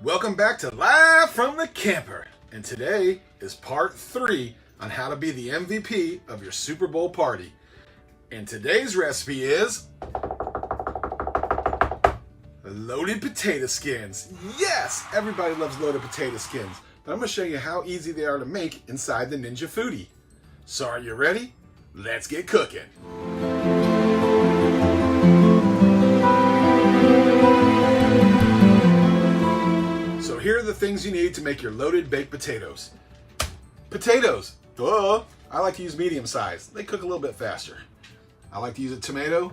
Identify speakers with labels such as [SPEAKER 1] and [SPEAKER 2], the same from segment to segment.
[SPEAKER 1] Welcome back to Live from the Camper, and today is part 3 on how to be the MVP of your Super Bowl party. And today's recipe is loaded potato skins. Yes, everybody loves loaded potato skins, but I'm going to show you how easy they are to make inside the Ninja Foodi. So are you ready? Let's get cooking. So here are the things you need to make your loaded baked potatoes. Potatoes, duh. I like to use medium size. They cook a little bit faster. I like to use a tomato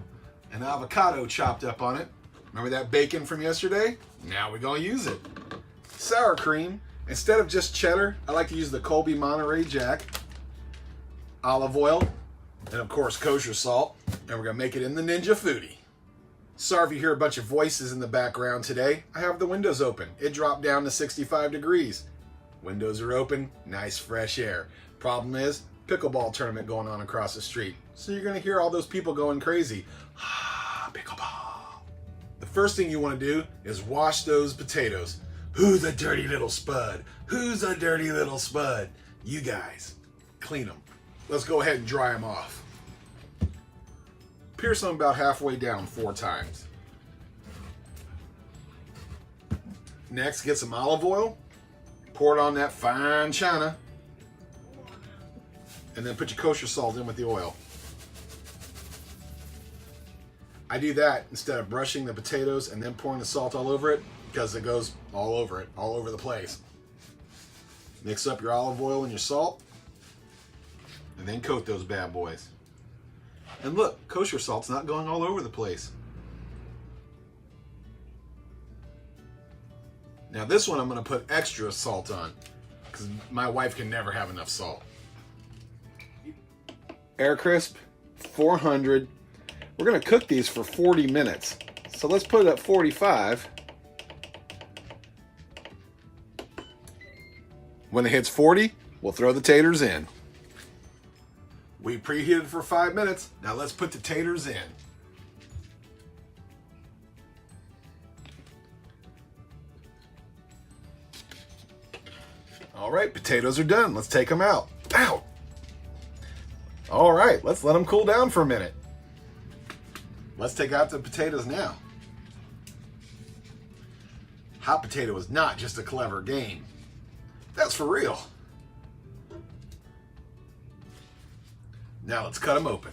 [SPEAKER 1] and avocado chopped up on it. Remember that bacon from yesterday? Now we're gonna use it. Sour cream. Instead of just cheddar, I like to use the Colby Monterey Jack. Olive oil, and of course kosher salt. And we're gonna make it in the Ninja Foodi. Sorry if you hear a bunch of voices in the background today. I have the windows open. It dropped down to 65 degrees. Windows are open, nice fresh air. Problem is, pickleball tournament going on across the street. So you're gonna hear all those people going crazy. Ah, pickleball. The first thing you wanna do is wash those potatoes. Who's a dirty little spud? Who's a dirty little spud? You guys, clean them. Let's go ahead and dry them off. Pierce them about halfway down 4 times. Next, get some olive oil, pour it on that fine china, and then put your kosher salt in with the oil. I do that instead of brushing the potatoes and then pouring the salt all over it, because it goes all over it, all over the place. Mix up your olive oil and your salt, and then coat those bad boys. And look, kosher salt's not going all over the place. Now this one I'm going to put extra salt on, because my wife can never have enough salt. Air crisp, 400. We're going to cook these for 40 minutes. So let's put it at 45. When it hits 40, we'll throw the taters in. We preheated for 5 minutes. Now let's put the taters in. All right, potatoes are done. Let's take them out. Ow! All right, let's let them cool down for a minute. Let's take out the potatoes now. Hot potato is not just a clever game. That's for real. Now let's cut them open.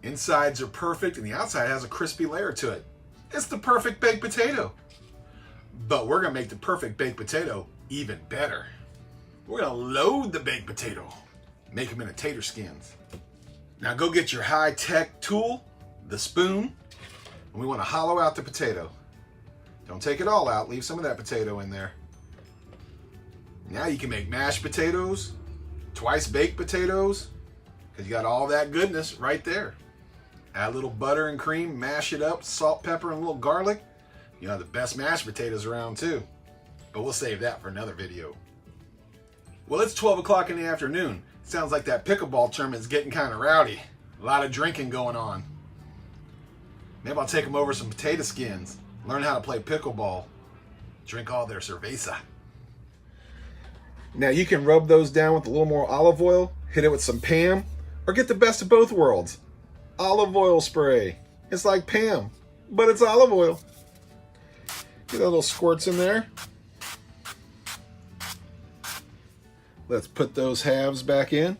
[SPEAKER 1] Insides are perfect and the outside has a crispy layer to it. It's the perfect baked potato. But we're gonna make the perfect baked potato even better. We're gonna load the baked potato. Make them into tater skins. Now go get your high-tech tool, the spoon, and we wanna hollow out the potato. Don't take it all out, leave some of that potato in there. Now you can make mashed potatoes, twice baked potatoes, because you got all that goodness right there. Add a little butter and cream, mash it up, salt, pepper, and a little garlic. You have the best mashed potatoes around too. But we'll save that for another video. Well, it's 12 o'clock in the afternoon. Sounds like that pickleball tournament is getting kind of rowdy. A lot of drinking going on. Maybe I'll take them over some potato skins, learn how to play pickleball, drink all their cerveza. Now you can rub those down with a little more olive oil, hit it with some Pam, or get the best of both worlds. Olive oil spray. It's like Pam, but it's olive oil. Get a little squirts in there. Let's put those halves back in.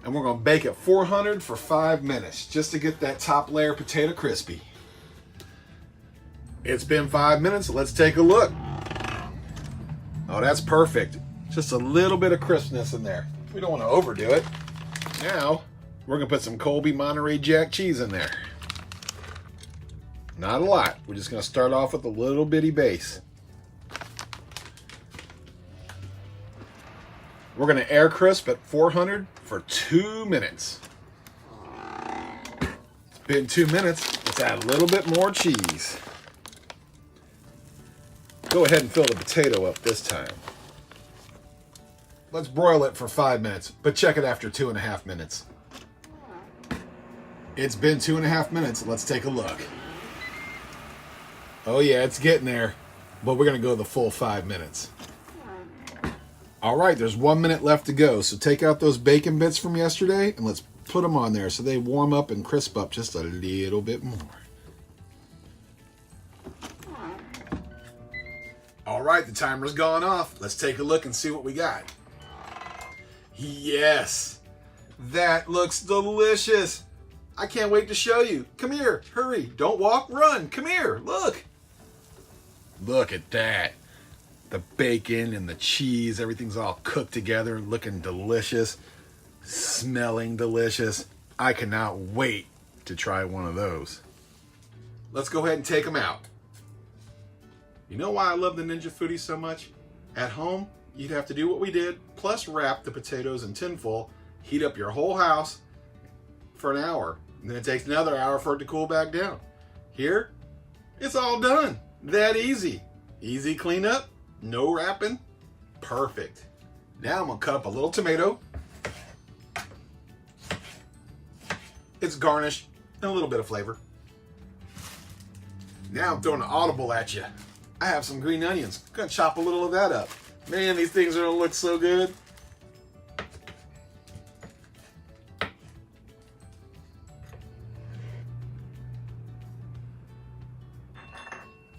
[SPEAKER 1] And we're gonna bake at 400 for 5 minutes just to get that top layer potato crispy. It's been 5 minutes, let's take a look. Oh, that's perfect. Just a little bit of crispness in there. We don't want to overdo it. Now, we're gonna put some Colby Monterey Jack cheese in there. Not a lot. We're just gonna start off with a little bitty base. We're gonna air crisp at 400 for 2 minutes. It's been 2 minutes. Let's add a little bit more cheese. Go ahead and fill the potato up this time. Let's broil it for 5 minutes, but check it after 2.5 minutes. It's been 2.5 minutes. Let's take a look. Oh yeah, it's getting there, but we're gonna go the full 5 minutes. All right, there's 1 minute left to go. So take out those bacon bits from yesterday and let's put them on there so they warm up and crisp up just a little bit more. All right, the timer's gone off. Let's take a look and see what we got. Yes, that looks delicious. I can't wait to show you. Come here, hurry, don't walk, run. Come here, look. Look at that. The bacon and the cheese, everything's all cooked together, looking delicious, smelling delicious. I cannot wait to try one of those. Let's go ahead and take them out. You know why I love the Ninja Foodi so much? At home, you'd have to do what we did, plus wrap the potatoes in tinfoil, heat up your whole house for an hour. And then it takes another hour for it to cool back down. Here, it's all done. That easy. Easy cleanup, no wrapping, perfect. Now I'm gonna cut up a little tomato. It's garnish and a little bit of flavor. Now I'm throwing an audible at you. I have some green onions. I'm gonna chop a little of that up. Man, these things are gonna look so good.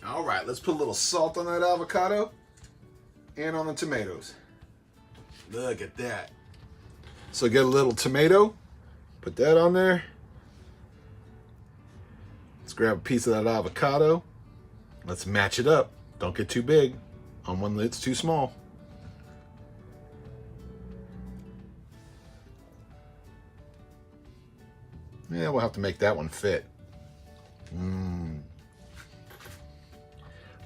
[SPEAKER 1] All right, let's put a little salt on that avocado and on the tomatoes. Look at that. So get a little tomato, put that on there. Let's grab a piece of that avocado. Let's match it up. Don't get too big on one that's too small. Yeah, we'll have to make that one fit.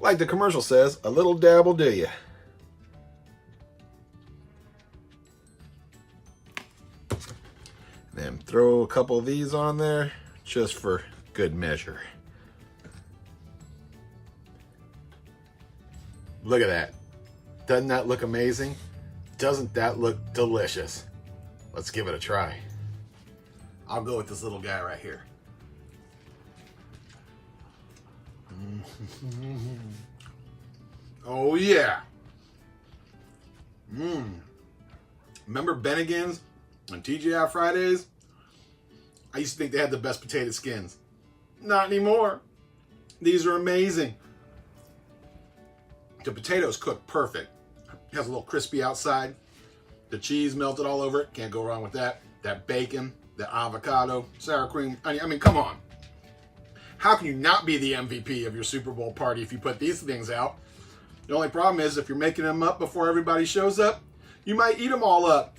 [SPEAKER 1] Like the commercial says, a little dab will do ya. Then throw a couple of these on there just for good measure. Look at that. Doesn't that look amazing? Doesn't that look delicious? Let's give it a try. I'll go with this little guy right here. Oh yeah. Remember Bennigan's on TGI Fridays? I used to think they had the best potato skins. Not anymore. These are amazing. The potatoes cooked perfect. It has a little crispy outside. The cheese melted all over it. Can't go wrong with that. That bacon, the avocado, sour cream. I mean, come on. How can you not be the MVP of your Super Bowl party if you put these things out? The only problem is if you're making them up before everybody shows up, you might eat them all up.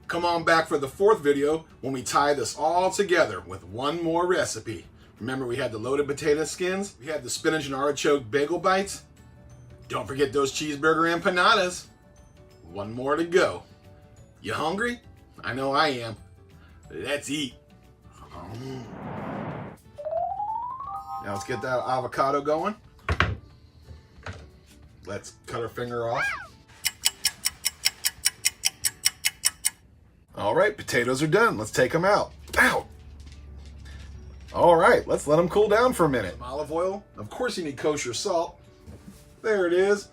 [SPEAKER 1] Come on back for the 4th video when we tie this all together with one more recipe. Remember, we had the loaded potato skins. We had the spinach and artichoke bagel bites. Don't forget those cheeseburger empanadas. One more to go. You hungry? I know I am. Let's eat. Now let's get that avocado going. Let's cut our finger off. All right, potatoes are done. Let's take them out. Ow! All right, let's let them cool down for a minute. Some olive oil. Of course you need kosher salt. There it is.